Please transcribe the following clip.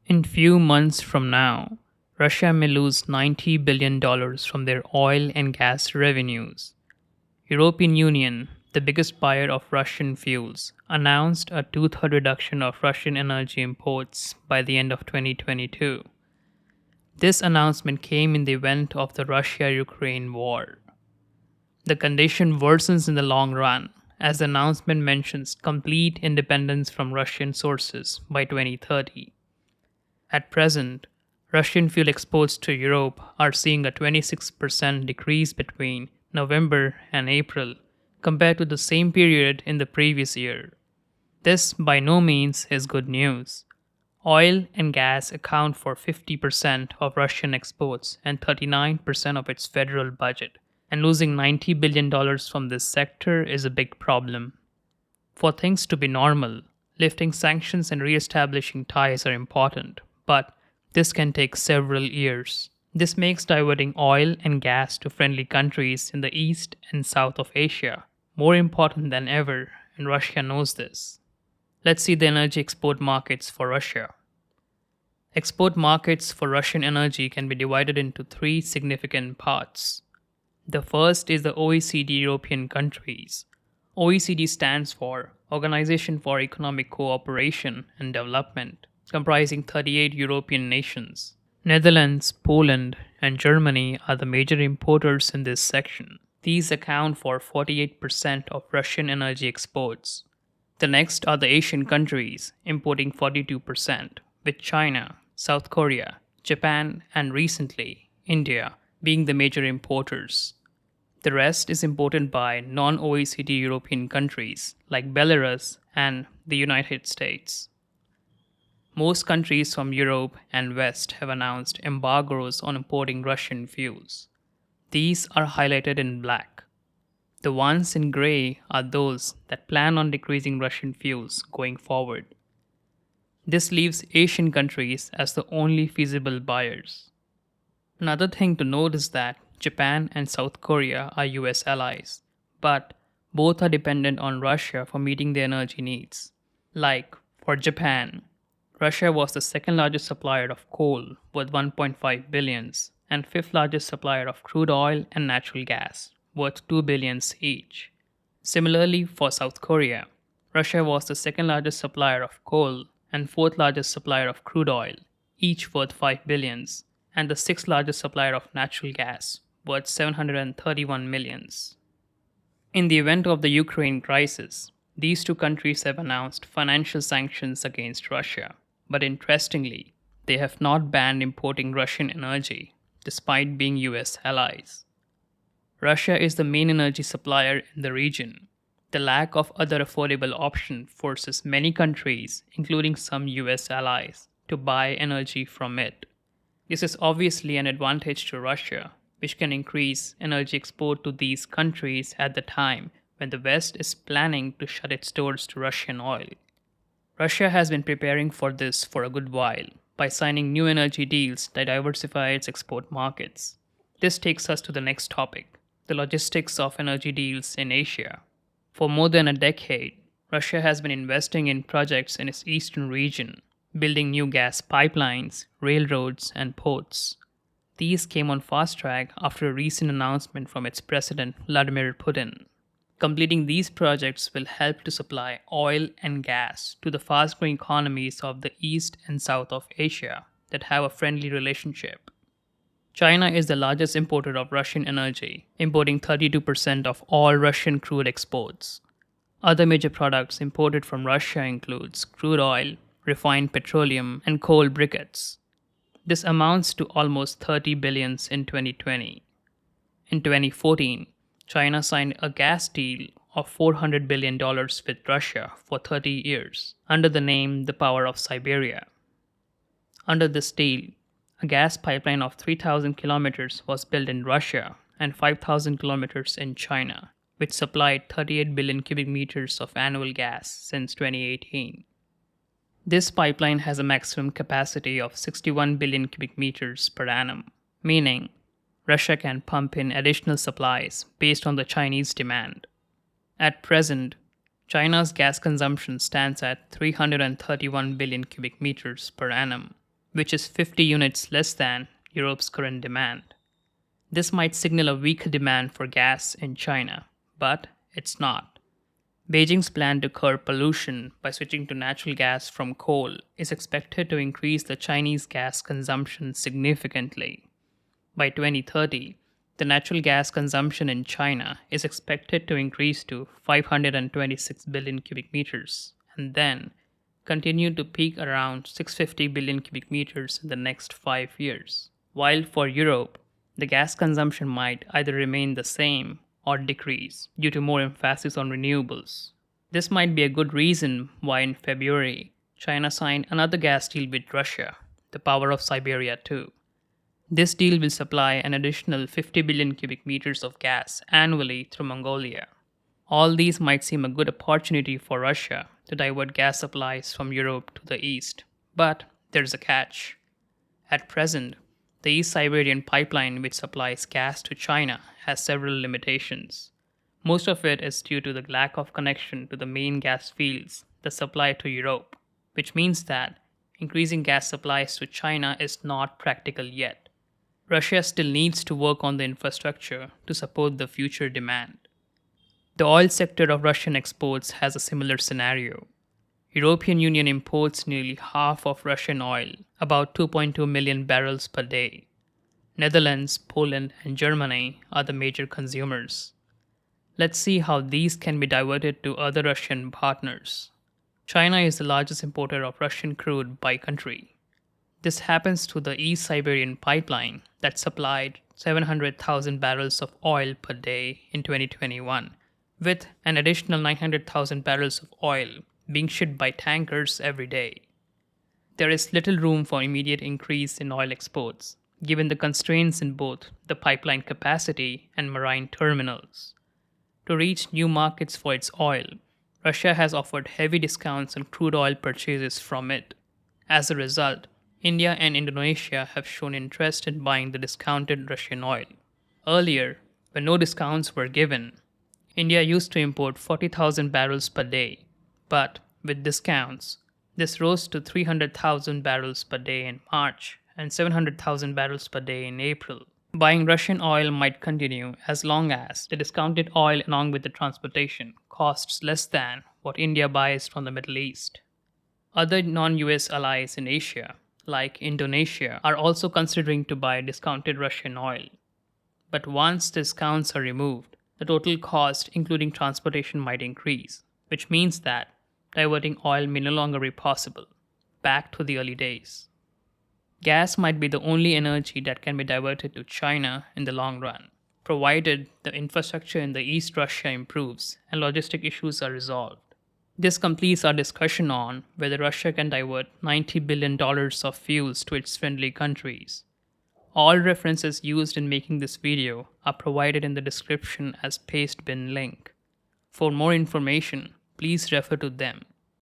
In few months from now, Russia may lose $90 billion from their oil and gas revenues. European Union, the biggest buyer of Russian fuels, announced a two-thirds reduction of Russian energy imports by the end of 2022. This announcement came in the event of the Russia-Ukraine war. The condition worsens in the long run, as the announcement mentions complete independence from Russian sources by 2030. At present, Russian fuel exports to Europe are seeing a 26% decrease between November and April compared to the same period in the previous year. This by no means is good news. Oil and gas account for 50% of Russian exports and 39% of its federal budget, and losing $90 billion from this sector is a big problem. For things to be normal, lifting sanctions and re-establishing ties are important, but this can take several years. This makes diverting oil and gas to friendly countries in the east and south of Asia more important than ever, and Russia knows this. Let's see the energy export markets for Russia. Export markets for Russian energy can be divided into three significant parts. The first is the OECD European countries. OECD stands for Organization for Economic Cooperation and Development, comprising 38 European nations. Netherlands, Poland, and Germany are the major importers in this section. These account for 48% of Russian energy exports. The next are the Asian countries, importing 42%, with China, South Korea, Japan, and recently, India, being the major importers. The rest is imported by non-OECD European countries like Belarus and the United States. Most countries from Europe and West have announced embargoes on importing Russian fuels. These are highlighted in black. The ones in gray are those that plan on decreasing Russian fuels going forward. This leaves Asian countries as the only feasible buyers. Another thing to note is that Japan and South Korea are US allies, but both are dependent on Russia for meeting their energy needs. Like, for Japan, Russia was the second largest supplier of coal worth 1.5 billions and fifth largest supplier of crude oil and natural gas worth 2 billions each. Similarly, for South Korea, Russia was the second largest supplier of coal and fourth largest supplier of crude oil, each worth 5 billions, and the sixth largest supplier of natural gas, worth 731 millions. In the event of the Ukraine crisis, these two countries have announced financial sanctions against Russia, but interestingly, they have not banned importing Russian energy, despite being US allies. Russia is the main energy supplier in the region. The lack of other affordable options forces many countries, including some US allies, to buy energy from it. This is obviously an advantage to Russia, which can increase energy export to these countries at the time when the West is planning to shut its doors to Russian oil. Russia has been preparing for this for a good while by signing new energy deals that diversify its export markets. This takes us to the next topic, the logistics of energy deals in Asia. For more than a decade, Russia has been investing in projects in its eastern region, building new gas pipelines, railroads, and ports. These came on fast track after a recent announcement from its president, Vladimir Putin. Completing these projects will help to supply oil and gas to the fast-growing economies of the East and South of Asia that have a friendly relationship. China is the largest importer of Russian energy, importing 32% of all Russian crude exports. Other major products imported from Russia includes crude oil, refined petroleum, and coal briquettes. This amounts to almost 30 billions in 2020. In 2014, China signed a gas deal of $400 billion with Russia for 30 years under the name The Power of Siberia. Under this deal, a gas pipeline of 3,000 kilometers was built in Russia and 5,000 kilometers in China, which supplied 38 billion cubic meters of annual gas since 2018. This pipeline has a maximum capacity of 61 billion cubic meters per annum, meaning Russia can pump in additional supplies based on the Chinese demand. At present, China's gas consumption stands at 331 billion cubic meters per annum, which is 50 units less than Europe's current demand. This might signal a weaker demand for gas in China, but it's not. Beijing's plan to curb pollution by switching to natural gas from coal is expected to increase the Chinese gas consumption significantly. By 2030, the natural gas consumption in China is expected to increase to 526 billion cubic meters and then continue to peak around 650 billion cubic meters in the next 5 years. While for Europe, the gas consumption might either remain the same or decrease due to more emphasis on renewables. This might be a good reason why in February, China signed another gas deal with Russia, the power of Siberia 2. This deal will supply an additional 50 billion cubic meters of gas annually through Mongolia. All these might seem a good opportunity for Russia to divert gas supplies from Europe to the east. But there's a catch. At present, the East Siberian pipeline, which supplies gas to China, has several limitations. Most of it is due to the lack of connection to the main gas fields that supply to Europe, which means that increasing gas supplies to China is not practical yet. Russia still needs to work on the infrastructure to support the future demand. The oil sector of Russian exports has a similar scenario. European Union imports nearly half of Russian oil, about 2.2 million barrels per day. Netherlands, Poland, and Germany are the major consumers. Let's see how these can be diverted to other Russian partners. China is the largest importer of Russian crude by country. This happens through the East Siberian pipeline that supplied 700,000 barrels of oil per day in 2021, with an additional 900,000 barrels of oil being shipped by tankers every day. There is little room for immediate increase in oil exports, given the constraints in both the pipeline capacity and marine terminals. To reach new markets for its oil, Russia has offered heavy discounts on crude oil purchases from it. As a result, India and Indonesia have shown interest in buying the discounted Russian oil. Earlier, when no discounts were given, India used to import 40,000 barrels per day, but with discounts, this rose to 300,000 barrels per day in March and 700,000 barrels per day in April. Buying Russian oil might continue as long as the discounted oil, along with the transportation, costs less than what India buys from the Middle East. Other non-US allies in Asia, like Indonesia, are also considering to buy discounted Russian oil. But once discounts are removed, the total cost, including transportation, might increase, which means that diverting oil may no longer be possible. Back to the early days. Gas might be the only energy that can be diverted to China in the long run, provided the infrastructure in the East Russia improves and logistic issues are resolved. This completes our discussion on whether Russia can divert $90 billion of fuels to its friendly countries. All references used in making this video are provided in the description as paste bin link. For more information, please refer to them.